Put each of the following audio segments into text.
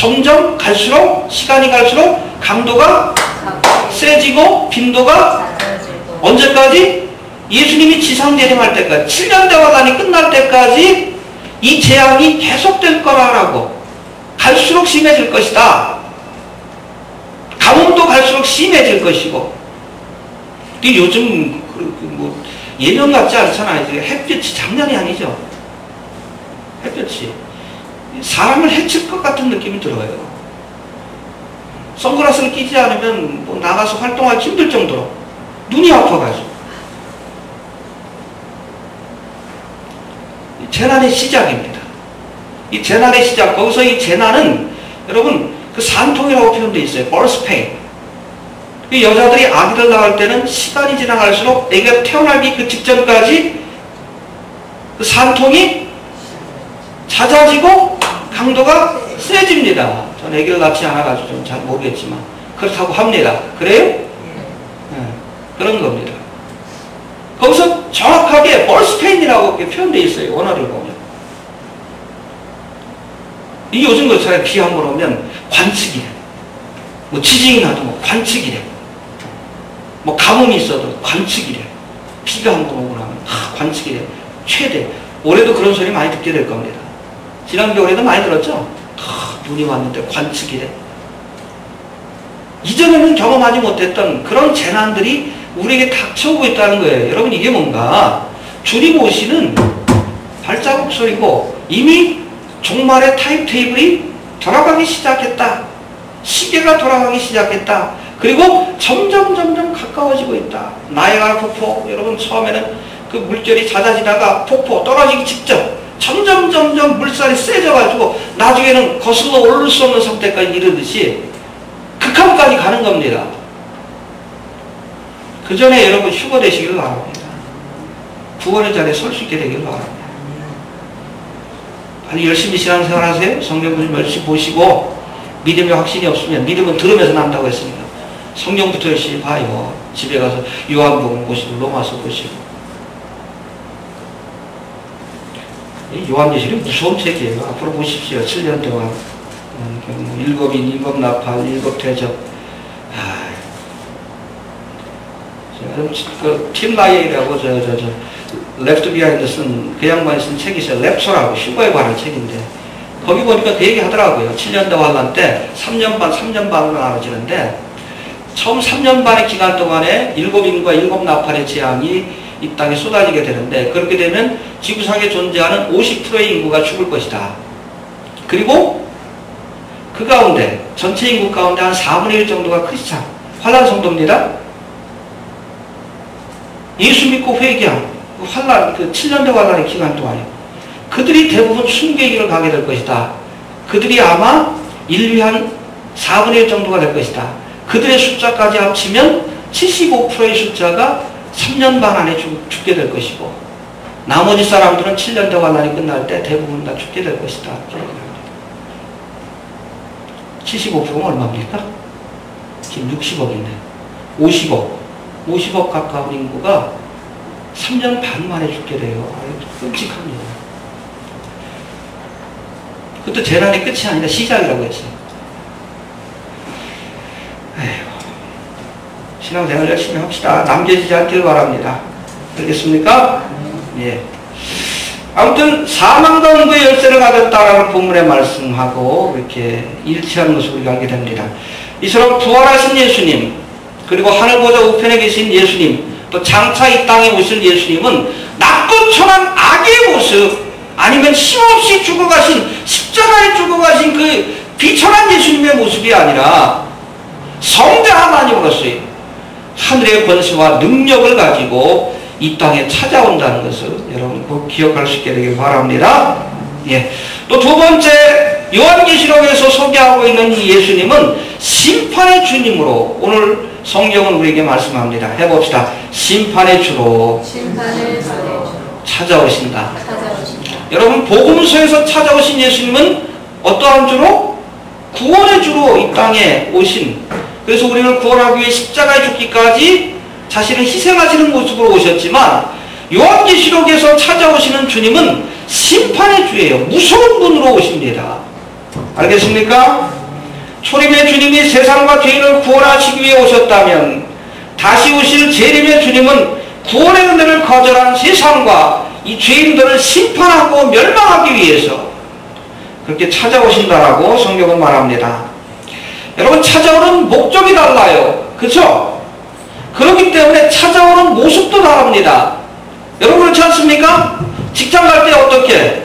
점점 갈수록 시간이 갈수록 강도가 세지고 빈도가 언제까지? 예수님이 지상 재림할 때까지 7년 대화단이 끝날 때까지 이 재앙이 계속될 거라고. 갈수록 심해질 것이다. 가뭄도 갈수록 심해질 것이고. 근데 요즘 뭐 예년 같지 않잖아요. 햇볕이 장난이 아니죠. 햇볕이 사람을 해칠 것 같은 느낌이 들어요. 선글라스를 끼지 않으면 뭐 나가서 활동하기 힘들 정도로 눈이 아파가지고. 재난의 시작입니다. 이 재난의 시작, 거기서 이 재난은 여러분 그 산통이라고 표현되어 있어요. birth pain. 그 여자들이 아기를 낳을 때는 시간이 지나갈수록 애가 태어나기 그 직전까지 그 산통이 잦아지고 강도가 세집니다. 전 애기를 낳지 않아가지고 좀 잘 모르겠지만 그렇다고 합니다. 그래요? 네, 그런 겁니다. 거기서 정확하게 birth pain이라고 표현되어 있어요. 원어를 보면. 이 요즘 것처럼 비 한 번 오면 관측이래. 뭐 지진이 나도 뭐 관측이래. 뭐 가뭄이 있어도 관측이래. 비가 한 번 오고 나면 다 관측이래. 최대. 올해도 그런 소리 많이 듣게 될 겁니다. 지난 겨울에도 많이 들었죠? 눈이 왔는데 관측이래. 이전에는 경험하지 못했던 그런 재난들이 우리에게 닥쳐오고 있다는 거예요. 여러분 이게 뭔가 주님 오시는 발자국 소리고 이미 종말의 타임테이블이 돌아가기 시작했다. 시계가 돌아가기 시작했다. 그리고 점점 가까워지고 있다. 나이아가라 폭포, 여러분 처음에는 그 물결이 잦아지다가 폭포 떨어지기 직전 점점 물살이 세져가지고 나중에는 거슬러 오를 수 없는 상태까지 이르듯이 극한까지 가는 겁니다. 그 전에 여러분 휴거 되시길 바랍니다. 구원의 자리에 설 수 있게 되길 바랍니다. 빨리 열심히 신앙생활 하세요. 성경 좀 열심히 보시고 믿음의 확신이 없으면 믿음은 들으면서 난다고 했으니까 성경부터 열심히 봐요. 집에 가서 요한복음 보시고 로마서 보시고. 요한계시록이 무서운 책이에요. 앞으로 보십시오. 7년 동안 일곱인, 일곱나팔, 일곱대접. 팀 라이에라고 레프트 비하인드 쓴 그 양반이 쓴 책이 있어요. 랩소라고 휴거에 관한 책인데 거기 보니까 그 얘기 하더라고요. 7년대 환란 때 3년 반으로 나눠지는데 처음 3년 반의 기간 동안에 일곱인과 일곱나팔의 재앙이 이 땅에 쏟아지게 되는데 그렇게 되면 지구상에 존재하는 50%의 인구가 죽을 것이다. 그리고 그 가운데 전체 인구 가운데 한 4분의 1 정도가 크리스찬 환란 성도입니다. 예수 믿고 회개한 환란, 그 7년대 환란의 기간 동안에 그들이 대부분 순교의 길을 가게 될 것이다. 그들이 아마 인류의 한 4분의 1 정도가 될 것이다. 그들의 숫자까지 합치면 75%의 숫자가 3년 반 안에 죽게 될 것이고 나머지 사람들은 7년대 환란이 끝날 때 대부분 다 죽게 될 것이다. 75%면 얼마입니까? 지금 60억이네. 50억 가까운 인구가 3년 반 만에 죽게 돼요. 끔찍합니다. 그것도 재난의 끝이 아니라 시작이라고 했어요. 에휴, 신앙생활 열심히 합시다. 남겨지지 않길 바랍니다. 알겠습니까? 예. 아무튼 사망과 은구의 열쇠를 가졌다라는 본문의 말씀하고 이렇게 일치하는 것을 우리가 알게 됩니다. 이처럼 부활하신 예수님, 그리고 하늘보좌 우편에 계신 예수님, 또 장차 이 땅에 오실 예수님은 낮고 천한 악의 모습, 아니면 힘없이 죽어가신, 십자가에 죽어가신 그 비천한 예수님의 모습이 아니라 성자 하나님으로서의 하늘의 권세와 능력을 가지고 이 땅에 찾아온다는 것을 여러분 꼭 기억할 수 있게 되길 바랍니다. 예. 또 두 번째, 요한계시록에서 소개하고 있는 이 예수님은 심판의 주님으로 오늘 성경은 우리에게 말씀합니다. 해봅시다. 심판의 주로 찾아오신다. 여러분 복음서에서 찾아오신 예수님은 어떠한 주로? 구원의 주로 이 땅에 오신, 그래서 우리를 구원하기 위해 십자가에 죽기까지 자신을 희생하시는 모습으로 오셨지만 요한계시록에서 찾아오시는 주님은 심판의 주예요. 무서운 분으로 오십니다. 알겠습니까? 초림의 주님이 세상과 죄인을 구원하시기 위해 오셨다면 다시 오실 재림의 주님은 구원의 은혜를 거절한 세상과 이 죄인들을 심판하고 멸망하기 위해서 그렇게 찾아오신다라고 성경은 말합니다. 여러분, 찾아오는 목적이 달라요. 그렇죠? 그렇기 때문에 찾아오는 모습도 다릅니다. 여러분, 그렇지 않습니까? 직장 갈 때 어떻게?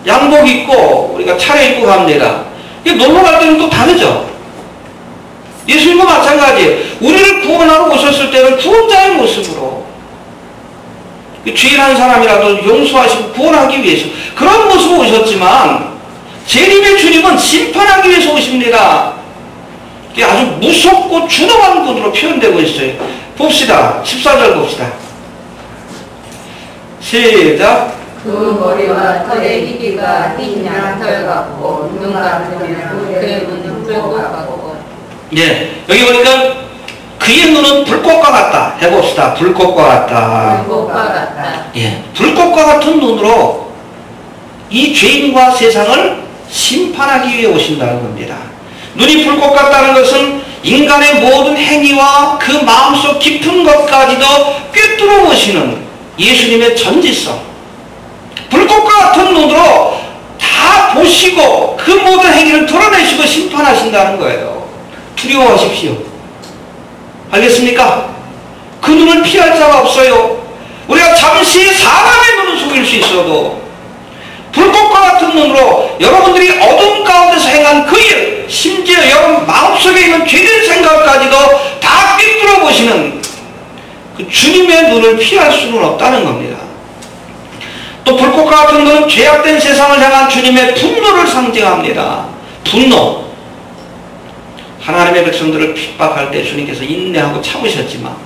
양복 입고 우리가 차려입고 갑니다. 놀러 갈 때는 또 다르죠. 예수님도 마찬가지예요. 우리를 구원하러 오셨을 때는 구원자의 모습으로 죄인 한 사람이라도 용서하시고 구원하기 위해서 그런 모습으로 오셨지만 재림의 주님은 심판하기 위해서 오십니다. 이게 아주 무섭고 준엄한 분으로 표현되고 있어요. 봅시다. 14절 봅시다. 시작. 그 머리와 털의 길이가 흰 양털 같고 눈 같으면 그의 눈은 불꽃 같고. 예, 여기 보니까 그의 눈은 불꽃과 같다. 해봅시다. 불꽃과 같다. 불꽃과 같다. 예, 불꽃과 같은 눈으로 이 죄인과 세상을 심판하기 위해 오신다는 겁니다. 눈이 불꽃 같다는 것은 인간의 모든 행위와 그 마음속 깊은 것까지도 꿰뚫어 보시는 예수님의 전지성. 불꽃과 같은 눈으로 다 보시고 그 모든 행위를 드러내시고 심판하신다는 거예요. 두려워하십시오. 알겠습니까? 그 눈을 피할 자가 없어요. 우리가 잠시 사람의 눈을 속일 수 있어도 불꽃과 같은 눈으로 여러분들이 어둠 가운데서 행한 그 일, 심지어 여러분 마음속에 있는 죄된 생각까지도 다 꿰뚫어 보시는 그 주님의 눈을 피할 수는 없다는 겁니다. 또 불꽃과 같은 눈은 죄악된 세상을 향한 주님의 분노를 상징합니다. 분노. 하나님의 백성들을 핍박할 때 주님께서 인내하고 참으셨지만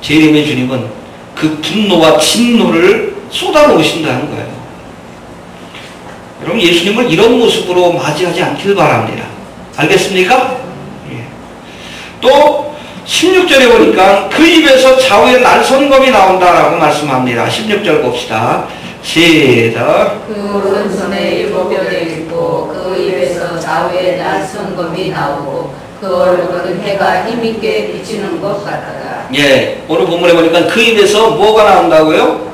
재림의 주님은 그 분노와 진노를 쏟아놓으신다는 거예요. 여러분, 예수님을 이런 모습으로 맞이하지 않길 바랍니다. 알겠습니까? 예. 또 16절에 보니까 그 입에서 좌우의 날선검이 나온다라고 말씀합니다. 16절 봅시다. 시작. 그 오른손에 7뼈에 있고 그 입에서 좌우의 날선검이 나오고 그 얼굴은 해가 힘있게 비치는 것 같다. 예, 오늘 본문에 보니까 그 입에서 뭐가 나온다고요?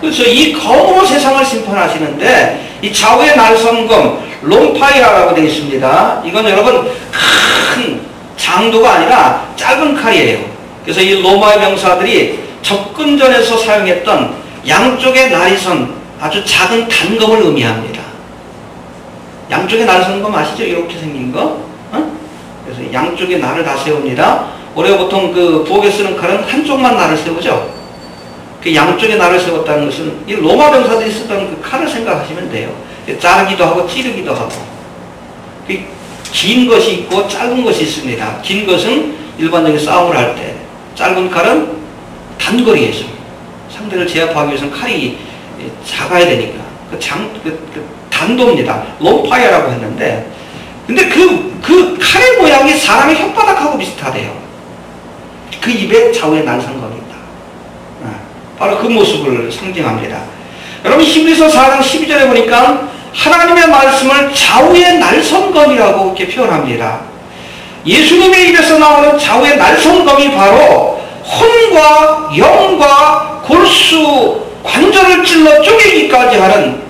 그래서 이 검으로 세상을 심판하시는데 이 좌우의 날선검 롬파이라고 되어 있습니다. 이건 여러분 큰 장도가 아니라 짧은 칼이에요. 그래서 이 로마의 병사들이 접근전에서 사용했던 양쪽의 날이 선 아주 작은 단검을 의미합니다. 양쪽의 날선검 아시죠? 이렇게 생긴 거. 그래서 양쪽의 날을 다 세웁니다. 우리가 보통 그 부엌에 쓰는 칼은 한쪽만 날을 세우죠. 그 양쪽의 날을 세웠다는 것은 이 로마 병사들이 쓰던 그 칼을 생각하시면 돼요. 자르기도 하고 찌르기도 하고. 긴 것이 있고 짧은 것이 있습니다. 긴 것은 일반적인 싸움을 할 때, 짧은 칼은 단거리에서 상대를 제압하기 위해서는 칼이 작아야 되니까 그 단도입니다. 롬파이어라고 했는데, 근데 그 칼의 모양이 사람의 혓바닥하고 비슷하대요. 그 입에 좌우에 날선검이 있다. 바로 그 모습을 상징합니다. 여러분, 히브리서 4장 12절에 보니까 하나님의 말씀을 좌우의 날선검이라고 이렇게 표현합니다. 예수님의 입에서 나오는 좌우의 날선검이 바로 혼과 영과 골수, 관절을 찔러 쪼개기까지 하는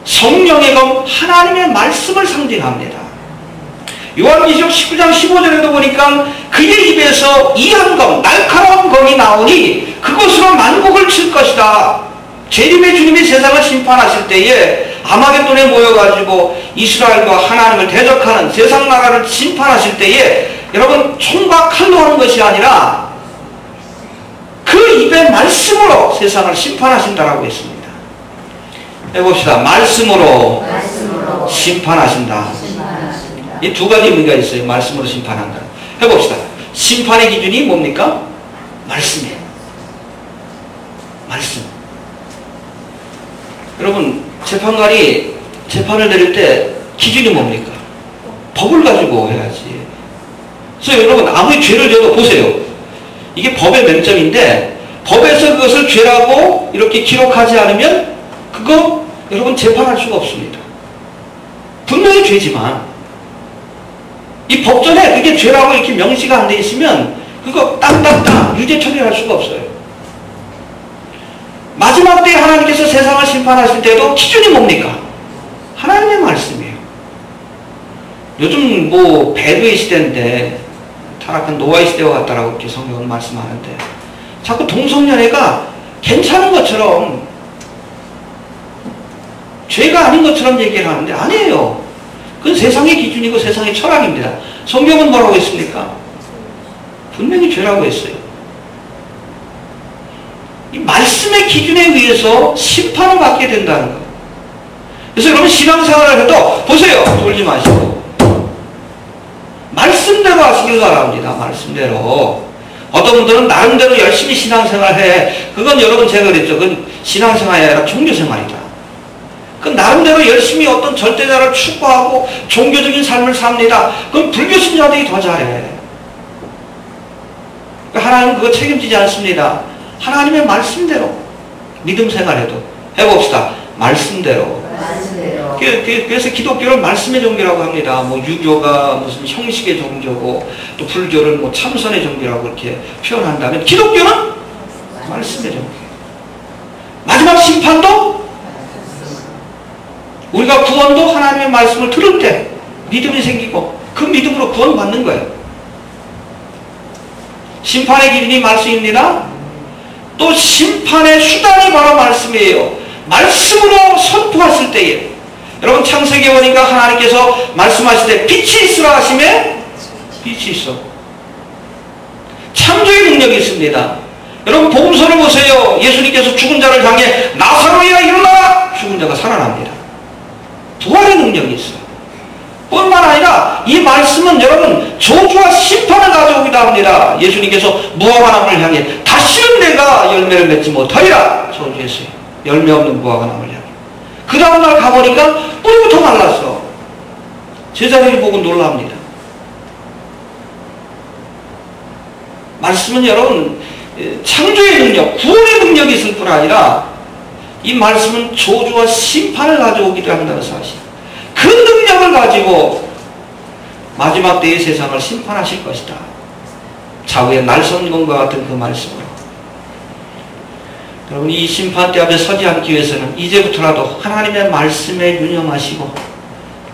성령의 검, 하나님의 말씀을 상징합니다. 요한계시록 19장 15절에도 보니까 그의 입에서 이한검, 날카로운 검이 나오니 그것으로 만국을 칠 것이다. 재림의 주님이 세상을 심판하실 때에 아마겟돈에 모여가지고 이스라엘과 하나님을 대적하는 세상 나라를 심판하실 때에 여러분 총과 칼로 하는 것이 아니라 그 입의 말씀으로 세상을 심판하신다라고 했습니다. 해봅시다. 말씀으로 심판하신다. 이 두 가지 의미가 있어요. 말씀으로 심판한다. 해봅시다. 심판의 기준이 뭡니까? 말씀이에요. 말씀. 여러분, 재판관이 재판을 내릴 때 기준이 뭡니까? 법을 가지고 해야지. 그래서 여러분, 아무리 죄를 져도 보세요. 이게 법의 맹점인데 법에서 그것을 죄라고 이렇게 기록하지 않으면 그거 여러분 재판할 수가 없습니다. 분명히 죄지만 이 법전에 그게 죄라고 이렇게 명시가 안 돼 있으면 그거 딱딱딱 유죄 처리할 수가 없어요. 마지막 때에 하나님께서 세상을 심판하실 때도 기준이 뭡니까? 하나님의 말씀이에요. 요즘 뭐 배도의 시대인데 타락한 노아의 시대와 같다라고 이렇게 성경은 말씀하는데 자꾸 동성연애가 괜찮은 것처럼 죄가 아닌 것처럼 얘기를 하는데 아니에요. 그건 세상의 기준이고 세상의 철학입니다. 성경은 뭐라고 했습니까? 분명히 죄라고 했어요. 이 말씀의 기준에 의해서 심판을 받게 된다는 거예요. 그래서 여러분 신앙생활을 해도 보세요. 돌지 마시고 말씀대로 하시길 바랍니다. 말씀대로. 어떤 분들은 나름대로 열심히 신앙생활해. 그건 여러분 제가 그랬죠. 그건 신앙생활이 아니라 종교생활이다. 그건 나름대로 열심히 어떤 절대자를 추구하고 종교적인 삶을 삽니다. 그건 불교 신자들이 더 잘해. 하나님은 그거 책임지지 않습니다. 하나님의 말씀대로 믿음 생활해도 해봅시다. 말씀대로. 그래서 기독교를 말씀의 종교라고 합니다. 뭐 유교가 무슨 형식의 종교고 또 불교를 뭐 참선의 종교라고 이렇게 표현한다면 기독교는 말씀의 종교. 마지막 심판도 우리가 구원도 하나님의 말씀을 들을 때 믿음이 생기고 그 믿음으로 구원받는 거예요. 심판의 기준이 말씀입니다. 또 심판의 수단이 바로 말씀이에요. 말씀으로 선포했을 때에 여러분 창세기에 보니까 하나님께서 말씀하실 때 빛이 있으라 하심에 빛이 있어. 창조의 능력이 있습니다. 여러분 복음서를 보세요. 예수님께서 죽은 자를 향해 나사로야 일어나! 죽은 자가 살아납니다. 부활의 능력이 있어요. 뿐만 아니라 이 말씀은 여러분 저주와 심판을 가져오기도 합니다. 예수님께서 무화과 나무를 향해 다시는 내가 열매를 맺지 못하리라 저주했어요. 열매 없는 무화과 나무를 향해. 그 다음날 가보니까 뿌리부터 말랐어. 제자들이 보고 놀랍니다. 말씀은 여러분 창조의 능력, 구원의 능력이 있을 뿐 아니라 이 말씀은 저주와 심판을 가져오기도 한다는 사실. 그 능력을 가지고 마지막 때의 세상을 심판하실 것이다. 좌우의 날선검과 같은 그 말씀으로. 여러분 이 심판대 앞에 서지 않기 위해서는 이제부터라도 하나님의 말씀에 유념하시고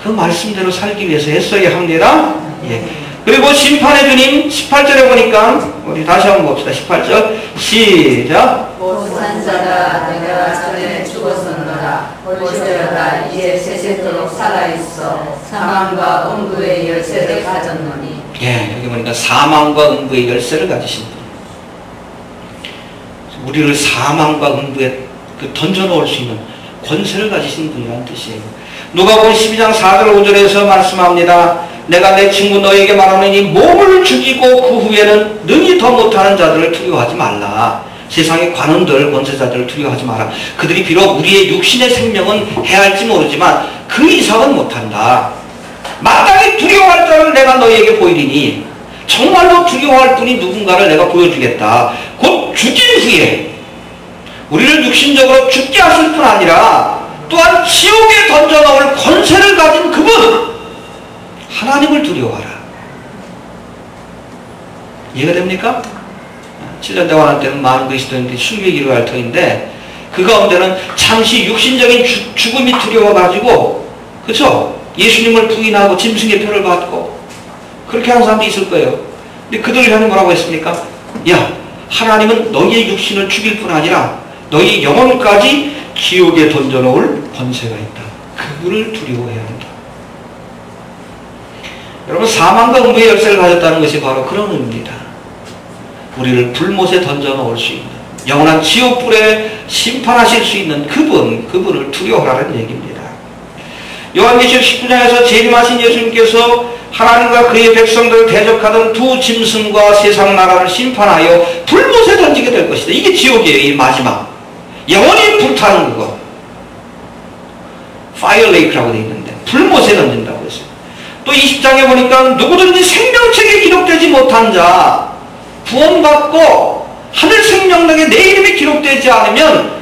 그 말씀대로 살기 위해서 애써야 합니다. 예. 그리고 심판의 주님 18절에 보니까 우리 다시 한번 봅시다. 18절 시작. 못산 자가 내가 전에 죽었었노라. 볼지어다 이제 세세토록 살아있어 사망과 음부의 열쇠를 가졌노니. 예, 여기 보니까 사망과 음부의 열쇠를 가지신 분. 우리를 사망과 음부에 던져놓을 수 있는 권세를 가지신 분이라는 뜻이에요. 누가복음 12장 4절 5절에서 말씀합니다. 내가 내 친구 너에게 말하노니 몸을 죽이고 그 후에는 능히 더 못하는 자들을 두려워하지 말라. 세상의 관원들, 권세자들을 두려워하지 마라. 그들이 비록 우리의 육신의 생명은 해할지 모르지만 그 이상은 못한다. 마땅히 두려워할 자를 내가 너희에게 보이리니 정말로 두려워할 분이 누군가를 내가 보여주겠다. 곧 죽인 후에 우리를 육신적으로 죽게 하실 뿐 아니라 또한 지옥에 던져넣을 권세를 가진 그분 하나님을 두려워하라. 이해가 됩니까? 7년 대환란 때는 많은 그리스도인들이 순교의 길을 갈 터인데 그 가운데는 잠시 육신적인 죽음이 두려워가지고 그렇죠? 예수님을 부인하고 짐승의 표를 받고 그렇게 하는 사람도 있을 거예요. 근데 그들을 향해 뭐라고 했습니까? 야, 하나님은 너희의 육신을 죽일 뿐 아니라 너희 영혼까지 지옥에 던져놓을 권세가 있다. 그분을 두려워해야 한다. 여러분 사망과 음부의 열쇠를 가졌다는 것이 바로 그런 의미입니다. 우리를 불못에 던져놓을 수 있는 영원한 지옥불에 심판하실 수 있는 그분을 두려워하라는 얘기입니다. 요한계시록 19장에서 재림하신 예수님께서 하나님과 그의 백성들을 대적하던 두 짐승과 세상 나라를 심판하여 불못에 던지게 될 것이다. 이게 지옥이에요. 이 마지막 영원히 불타는 그거 파이어 레이크라고 되어 있는데 불못에 던진다고 했어요. 또 20장에 보니까 누구든지 생명책에 기록되지 못한 자 구원받고 하늘 생명록에 내 이름이 기록되지 않으면